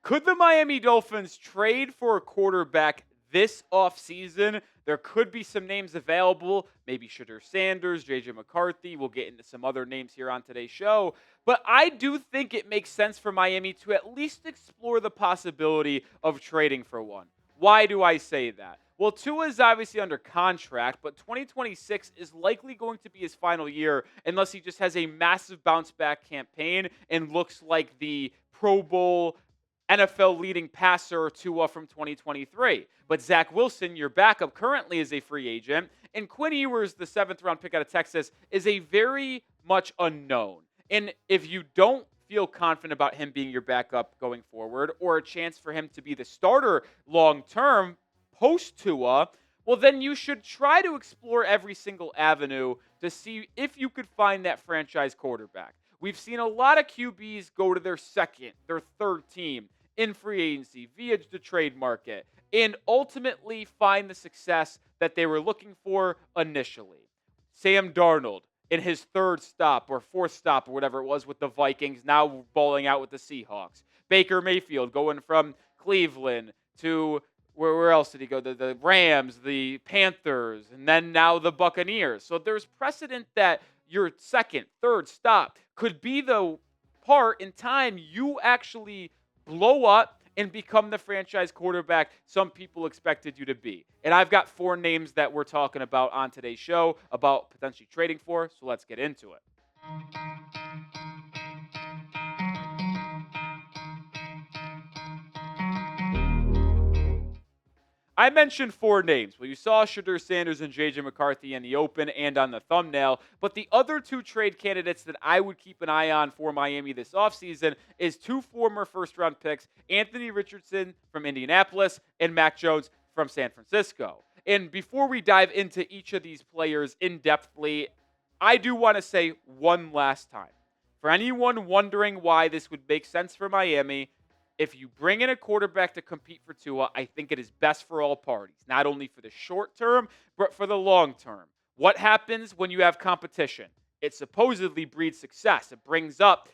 Could the Miami Dolphins trade for a quarterback this offseason? There could be some names available, maybe Shedeur Sanders, JJ McCarthy. We'll get into some other names here on today's show. But I do think it makes sense for Miami to at least explore the possibility of trading for one. Why do I say that? Well, Tua is obviously under contract, but 2026 is likely going to be his final year unless he just has a massive bounce back campaign and looks like the Pro Bowl NFL leading passer Tua from 2023. But Zach Wilson, your backup, currently is a free agent. And Quinn Ewers, the 7th-round pick out of Texas, is a very much unknown. And if you don't feel confident about him being your backup going forward or a chance for him to be the starter long-term post-Tua, well, then you should try to explore every single avenue to see if you could find that franchise quarterback. We've seen a lot of QBs go to their second, their third team in free agency via the trade market and ultimately find the success that they were looking for initially. Sam Darnold in his third stop or fourth stop or whatever it was with the Vikings, now balling out with the Seahawks. Baker Mayfield going from Cleveland to where else did he go? The Rams, the Panthers, and then now the Buccaneers. So there's precedent that your second, third stop could be the part in time you actually blow up and become the franchise quarterback some people expected you to be. And I've got 4 names that we're talking about on today's show about potentially trading for, so let's get into it. I mentioned 4 names. Well, you saw Shedeur Sanders and JJ McCarthy in the open and on the thumbnail, but the other 2 trade candidates that I would keep an eye on for Miami this offseason is 2 former first-round picks, Anthony Richardson from Indianapolis and Mac Jones from San Francisco. And before we dive into each of these players in-depthly, I do want to say one last time. For anyone wondering why this would make sense for Miami, if you bring in a quarterback to compete for Tua, I think it is best for all parties, not only for the short term, but for the long term. What happens when you have competition? It supposedly breeds success. It brings up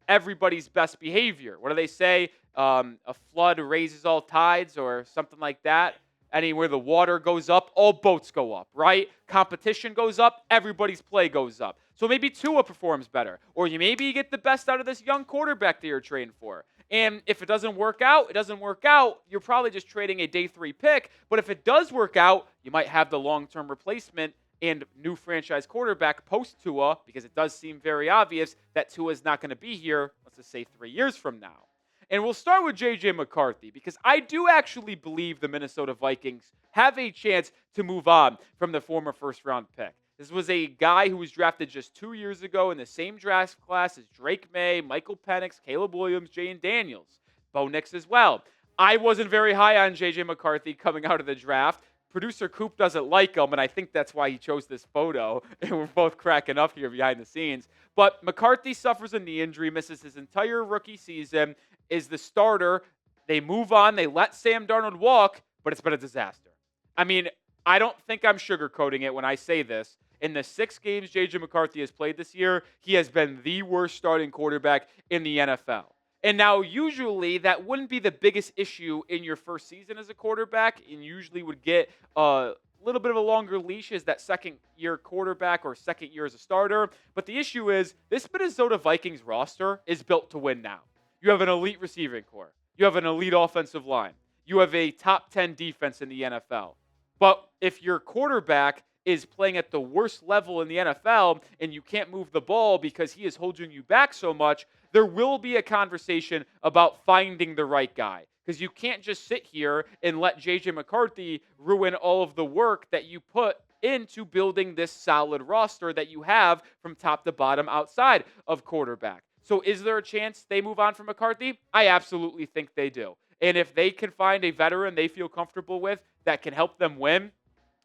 everybody's best behavior. What do they say? A flood raises all tides or something like that. Anywhere the water goes up, all boats go up, right? Competition goes up, everybody's play goes up. So maybe Tua performs better. Or maybe you get the best out of this young quarterback that you're trading for. And if it doesn't work out, it doesn't work out. You're probably just trading a day 3 pick. But if it does work out, you might have the long-term replacement and new franchise quarterback post-Tua, because it does seem very obvious that Tua is not going to be here, let's just say 3 years from now. And we'll start with J.J. McCarthy, because I do actually believe the Minnesota Vikings have a chance to move on from the former first-round pick. This was a guy who was drafted just 2 years ago in the same draft class as Drake May, Michael Penix, Caleb Williams, Jane Daniels, Bo Nix as well. I wasn't very high on J.J. McCarthy coming out of the draft. Producer Coop doesn't like him, and I think that's why he chose this photo. And we're both cracking up here behind the scenes. But McCarthy suffers a knee injury, misses his entire rookie season, is the starter. They move on. They let Sam Darnold walk, but it's been a disaster. I mean, I don't think I'm sugarcoating it when I say this. In the 6 games J.J. McCarthy has played this year, he has been the worst starting quarterback in the NFL. And now, usually, that wouldn't be the biggest issue in your first season as a quarterback, and usually would get a little bit of a longer leash as that second-year quarterback or second year as a starter. But the issue is, this Minnesota Vikings roster is built to win now. You have an elite receiving core. You have an elite offensive line. You have a top 10 defense in the NFL. But if your quarterback is playing at the worst level in the NFL and you can't move the ball because he is holding you back so much, there will be a conversation about finding the right guy. Because you can't just sit here and let J.J. McCarthy ruin all of the work that you put into building this solid roster that you have from top to bottom outside of quarterback. So is there a chance they move on from McCarthy? I absolutely think they do. And if they can find a veteran they feel comfortable with that can help them win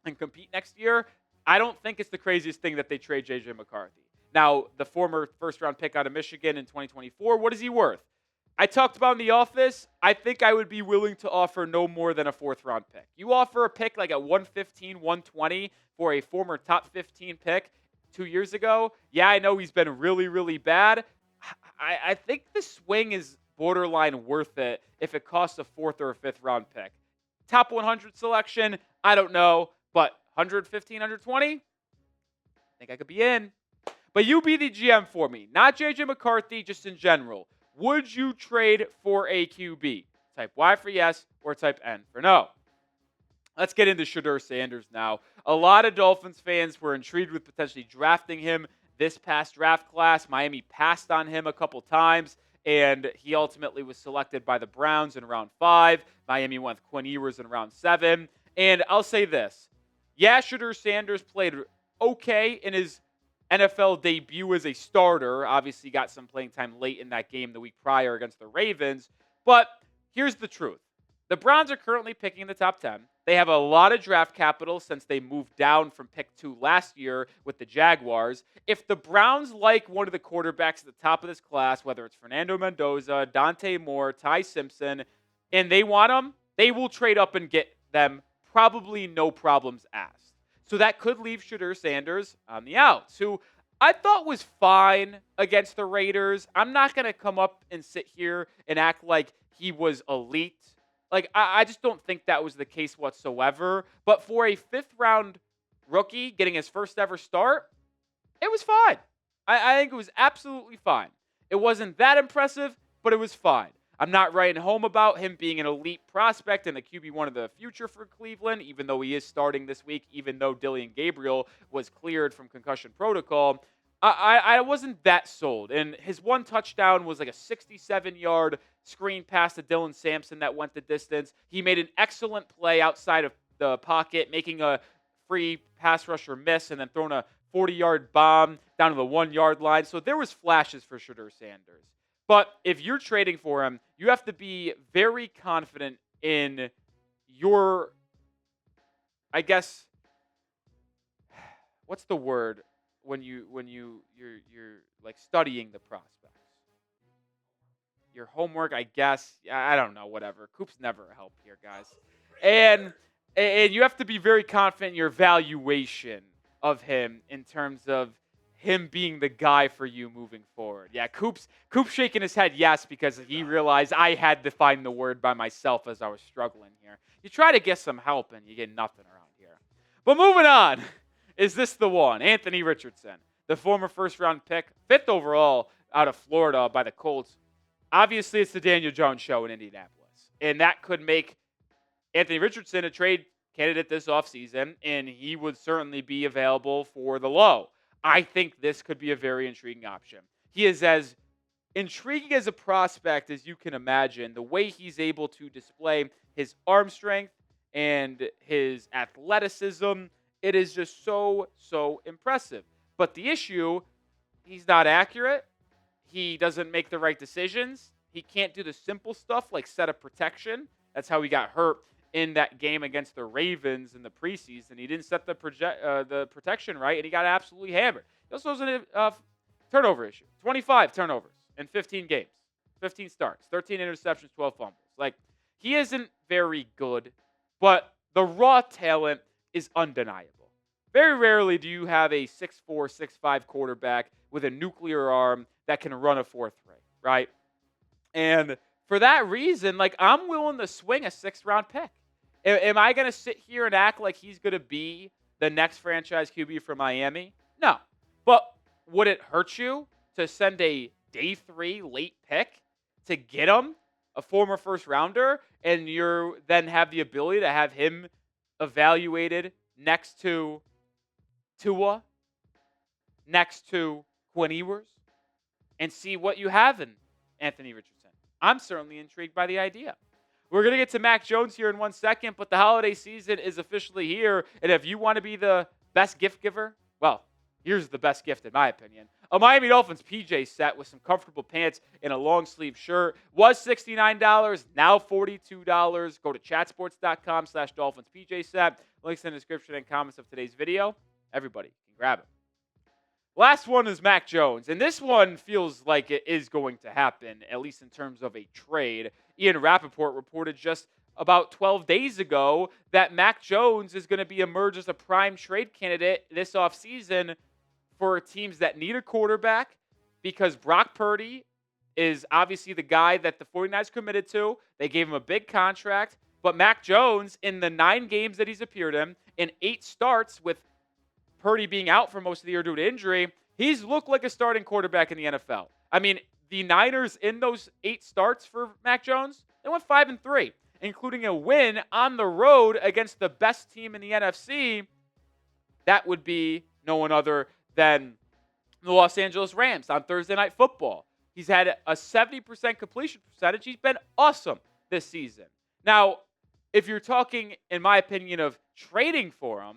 and compete next year, I don't think it's the craziest thing that they trade J.J. McCarthy. Now, the former first-round pick out of Michigan in 2024, what is he worth? I talked about in the office, I think I would be willing to offer no more than a 4th-round pick. You offer a pick like at 115, 120 for a former top 15 pick 2 years ago, yeah, I know he's been really, really bad. I think the swing is borderline worth it if it costs a 4th or a 5th round pick. Top 100 selection, I don't know, but 115, 120, I think I could be in. But you be the GM for me, not JJ McCarthy, just in general. Would you trade for a QB? Type Y for yes or type N for no. Let's get into Shedeur Sanders now. A lot of Dolphins fans were intrigued with potentially drafting him this past draft class. Miami passed on him a couple times, and he ultimately was selected by the Browns in round 5. Miami went with Quinn Ewers in round 7. And I'll say this. Yeah, Shedeur Sanders played okay in his NFL debut as a starter. Obviously got some playing time late in that game the week prior against the Ravens. But here's the truth. The Browns are currently picking in the top 10. They have a lot of draft capital since they moved down from pick 2 last year with the Jaguars. If the Browns like one of the quarterbacks at the top of this class, whether it's Fernando Mendoza, Dante Moore, Ty Simpson, and they want them, they will trade up and get them, probably no problems asked. So that could leave Shedeur Sanders on the outs, who I thought was fine against the Raiders. I'm not going to come up and sit here and act like he was elite. Like, I just don't think that was the case whatsoever. But for a 5th-round rookie getting his first ever start, it was fine. I think it was absolutely fine. It wasn't that impressive, but it was fine. I'm not writing home about him being an elite prospect and the QB1 of the future for Cleveland, even though he is starting this week, even though Dillian Gabriel was cleared from concussion protocol. I wasn't that sold. And his one touchdown was like a 67-yard screen pass to Dylan Sampson that went the distance. He made an excellent play outside of the pocket, making a free pass rusher miss and then throwing a 40-yard bomb down to the 1-yard line. So there was flashes for Shedeur Sanders. But if you're trading for him, you have to be very confident in your, I guess, what's the word when you're like studying the prospects? Your homework, I guess. I don't know, whatever. Coop's never a help here, guys. And you have to be very confident in your valuation of him in terms of him being the guy for you moving forward. Yeah, Coop's shaking his head yes because he realized I had to find the word by myself as I was struggling here. You try to get some help and you get nothing around here. But moving on, is this the one? Anthony Richardson, the former first-round pick, 5th overall out of Florida by the Colts. Obviously, it's the Daniel Jones show in Indianapolis, and that could make Anthony Richardson a trade candidate this offseason, and he would certainly be available for the low. I think this could be a very intriguing option. He is as intriguing as a prospect as you can imagine. The way he's able to display his arm strength and his athleticism, it is just so impressive. But the issue, he's not accurate. He doesn't make the right decisions. He can't do the simple stuff like set up protection. That's how he got hurt in that game against the Ravens in the preseason. He didn't set the protection right, and he got absolutely hammered. He also has a turnover issue. 25 turnovers in 15 games, 15 starts, 13 interceptions, 12 fumbles. Like, he isn't very good, but the raw talent is undeniable. Very rarely do you have a 6'4", 6'5" quarterback with a nuclear arm that can run a 4.3, right? And for that reason, like, I'm willing to swing a 6th-round pick. Am I going to sit here and act like he's going to be the next franchise QB for Miami? No. But would it hurt you to send a day 3 late pick to get him, a former first-rounder, and you then have the ability to have him evaluated next to Tua, next to Quinn Ewers, and see what you have in Anthony Richardson? I'm certainly intrigued by the idea. We're going to get to Mac Jones here in 1 second, but the holiday season is officially here, and if you want to be the best gift giver, well, here's the best gift in my opinion. A Miami Dolphins PJ set with some comfortable pants and a long-sleeve shirt was $69, now $42. Go to chatsports.com/Dolphins PJ set. Links in the description and comments of today's video. Everybody can grab it. Last one is Mac Jones, and this one feels like it is going to happen, at least in terms of a trade. Ian Rappaport reported just about 12 days ago that Mac Jones is going to be emerged as a prime trade candidate this offseason for teams that need a quarterback because Brock Purdy is obviously the guy that the 49ers committed to. They gave him a big contract. But Mac Jones, in the 9 games that he's appeared in 8 starts with Purdy being out for most of the year due to injury, he's looked like a starting quarterback in the NFL. I mean, the Niners in those 8 starts for Mac Jones, they went 5-3, including a win on the road against the best team in the NFC. That would be no one other than the Los Angeles Rams on Thursday Night Football. He's had a 70% completion percentage. He's been awesome this season. Now, if you're talking, in my opinion, of trading for him,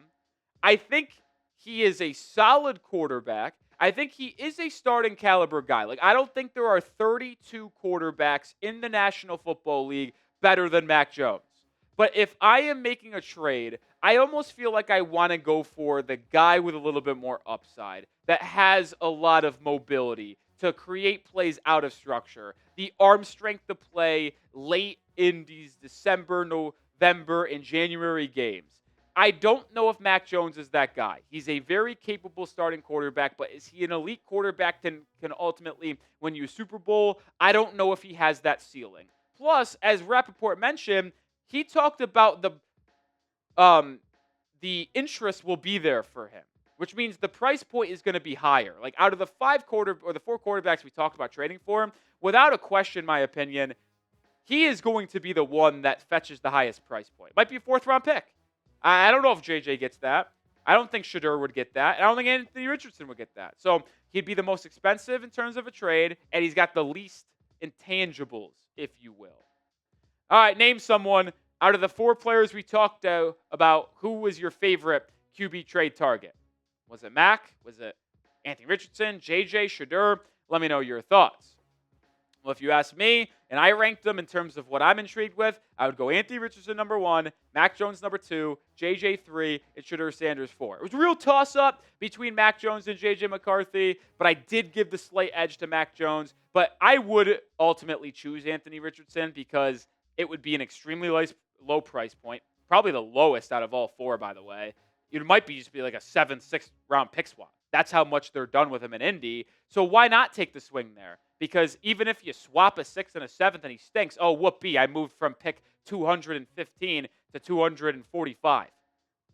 I think he is a solid quarterback. I think he is a starting caliber guy. Like, I don't think there are 32 quarterbacks in the National Football League better than Mac Jones. But if I am making a trade, I almost feel like I want to go for the guy with a little bit more upside that has a lot of mobility to create plays out of structure, the arm strength to play late in these December, November, and January games. I don't know if Mac Jones is that guy. He's a very capable starting quarterback, but is he an elite quarterback that can ultimately win you a Super Bowl? I don't know if he has that ceiling. Plus, as Rappaport mentioned, he talked about the interest will be there for him, which means the price point is going to be higher. Like, out of the 4 quarterbacks we talked about trading for him, without a question, in my opinion, he is going to be the one that fetches the highest price point. Might be a 4th-round pick. I don't know if JJ gets that. I don't think Shedeur would get that. I don't think Anthony Richardson would get that. So he'd be the most expensive in terms of a trade, and he's got the least intangibles, if you will. All right, name someone out of the 4 players we talked about. Who was your favorite QB trade target? Was it Mac? Was it Anthony Richardson, JJ, Shedeur? Let me know your thoughts. Well, if you ask me, and I ranked them in terms of what I'm intrigued with, I would go Anthony Richardson number 1, Mac Jones number 2, JJ 3, and Shedeur Sanders 4. It was a real toss-up between Mac Jones and JJ McCarthy, but I did give the slight edge to Mac Jones. But I would ultimately choose Anthony Richardson because it would be an extremely low price point, probably the lowest out of all 4, by the way. It might just be like a 7th, 6th round pick swap. That's how much they're done with him in Indy. So why not take the swing there? Because even if you swap a 6th and a 7th and he stinks, oh, whoopee, I moved from pick 215 to 245.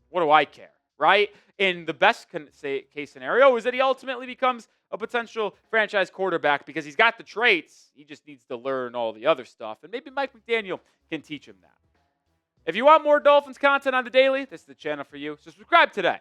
What do I care, right? And the best case scenario is that he ultimately becomes a potential franchise quarterback because he's got the traits. He just needs to learn all the other stuff. And maybe Mike McDaniel can teach him that. If you want more Dolphins content on the daily, this is the channel for you. So subscribe today.